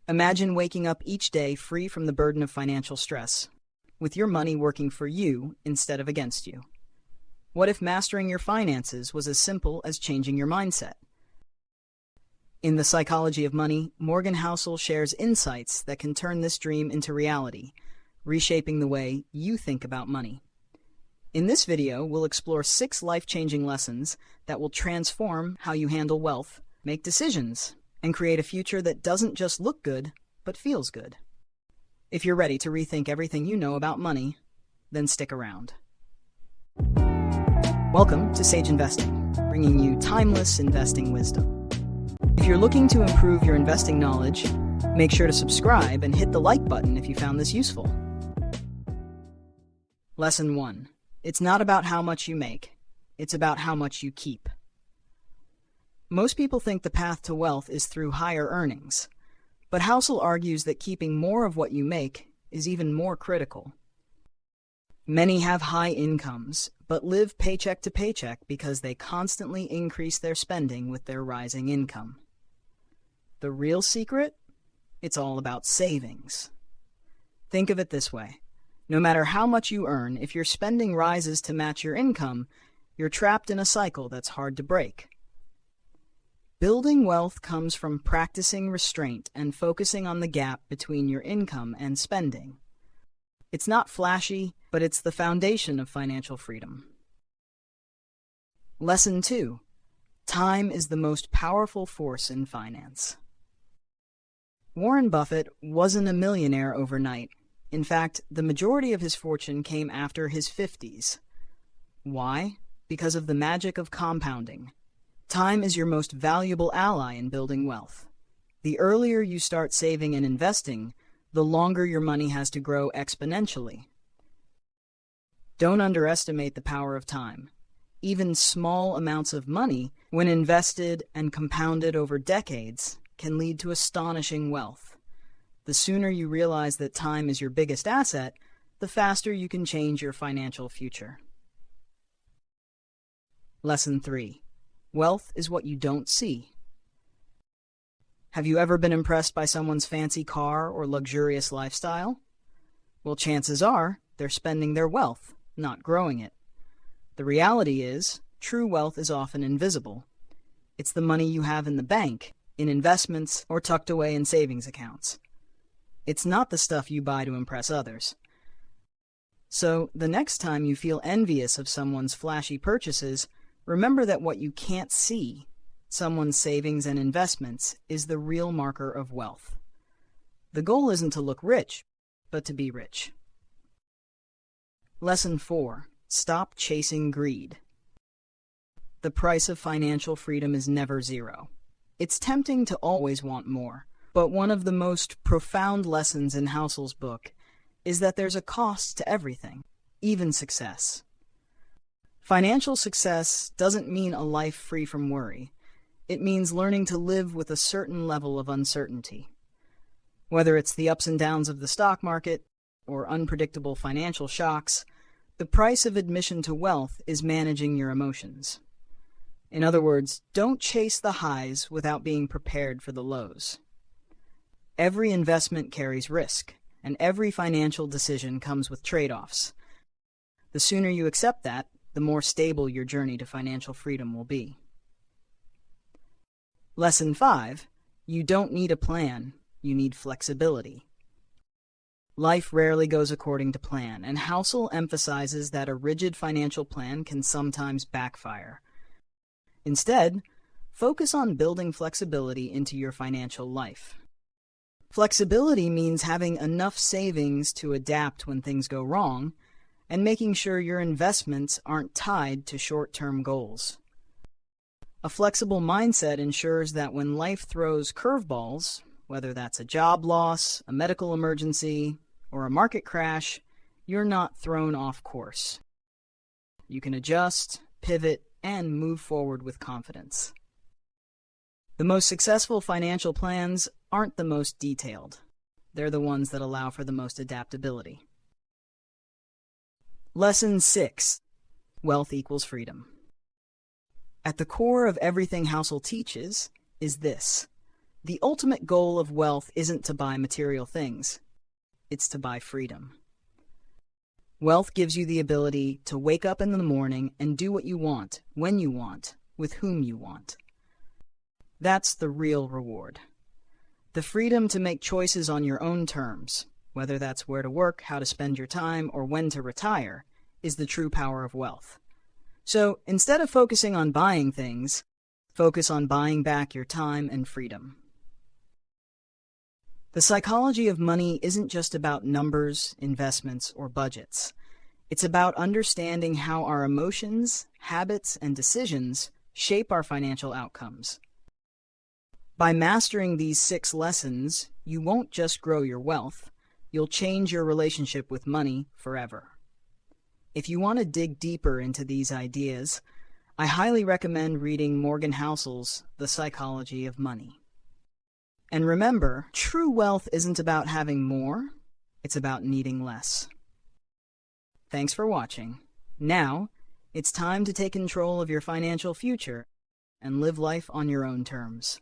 Imagine waking up each day free from the burden of financial stress, with your money working for you instead of against you. What if mastering your finances was as simple as changing your mindset? In The Psychology of Money, Morgan Housel shares insights that can turn this dream into reality, reshaping the way you think about money. In this video, we'll explore 6 life-changing lessons that will transform how you handle wealth, make decisions, and create a future that doesn't just look good, but feels good. If you're ready to rethink everything you know about money, then stick around. Welcome to Sage Investing, bringing you timeless investing wisdom. If you're looking to improve your investing knowledge, make sure to subscribe and hit the like button if you found this useful. Lesson 1. It's not about how much you make, it's about how much you keep. Most people think the path to wealth is through higher earnings, but Housel argues that keeping more of what you make is even more critical. Many have high incomes, but live paycheck to paycheck because they constantly increase their spending with their rising income. The real secret? It's all about savings. Think of it this way. No matter how much you earn, if your spending rises to match your income, you're trapped in a cycle that's hard to break. Building wealth comes from practicing restraint and focusing on the gap between your income and spending. It's not flashy, but it's the foundation of financial freedom. Lesson 2. Time is the most powerful force in finance. Warren Buffett wasn't a millionaire overnight. In fact, the majority of his fortune came after his 50s. Why? Because of the magic of compounding. Time is your most valuable ally in building wealth. The earlier you start saving and investing, the longer your money has to grow exponentially. Don't underestimate the power of time. Even small amounts of money, when invested and compounded over decades, can lead to astonishing wealth. The sooner you realize that time is your biggest asset, the faster you can change your financial future. Lesson 3. Wealth is what you don't see. Have you ever been impressed by someone's fancy car or luxurious lifestyle? Well, chances are they're spending their wealth, not growing it. The reality is, true wealth is often invisible. It's the money you have in the bank, in investments, or tucked away in savings accounts. It's not the stuff you buy to impress others. So, the next time you feel envious of someone's flashy purchases, remember that what you can't see, someone's savings and investments, is the real marker of wealth. The goal isn't to look rich, but to be rich. Lesson 4. Stop chasing greed. The price of financial freedom is never zero. It's tempting to always want more, but one of the most profound lessons in Housel's book is that there's a cost to everything, even success. Financial success doesn't mean a life free from worry. It means learning to live with a certain level of uncertainty. Whether it's the ups and downs of the stock market or unpredictable financial shocks, the price of admission to wealth is managing your emotions. In other words, don't chase the highs without being prepared for the lows. Every investment carries risk, and every financial decision comes with trade-offs. The sooner you accept that, the more stable your journey to financial freedom will be. Lesson 5. You don't need a plan, you need flexibility. Life rarely goes according to plan, and Housel emphasizes that a rigid financial plan can sometimes backfire. Instead, focus on building flexibility into your financial life. Flexibility means having enough savings to adapt when things go wrong, and making sure your investments aren't tied to short-term goals. A flexible mindset ensures that when life throws curveballs, whether that's a job loss, a medical emergency, or a market crash, you're not thrown off course. You can adjust, pivot, and move forward with confidence. The most successful financial plans aren't the most detailed. They're the ones that allow for the most adaptability. Lesson 6. Wealth equals freedom. At the core of everything Housel teaches is this: The ultimate goal of wealth isn't to buy material things. It's to buy freedom. Wealth gives you the ability to wake up in the morning and do what you want, when you want, with whom you want. That's the real reward. The freedom to make choices on your own terms, whether that's where to work, how to spend your time, or when to retire, is the true power of wealth. So instead of focusing on buying things, focus on buying back your time and freedom. The psychology of money isn't just about numbers, investments, or budgets. It's about understanding how our emotions, habits, and decisions shape our financial outcomes. By mastering these 6 lessons, you won't just grow your wealth, you'll change your relationship with money forever. If you want to dig deeper into these ideas, I highly recommend reading Morgan Housel's The Psychology of Money. And remember, true wealth isn't about having more, it's about needing less. Thanks for watching. Now, it's time to take control of your financial future and live life on your own terms.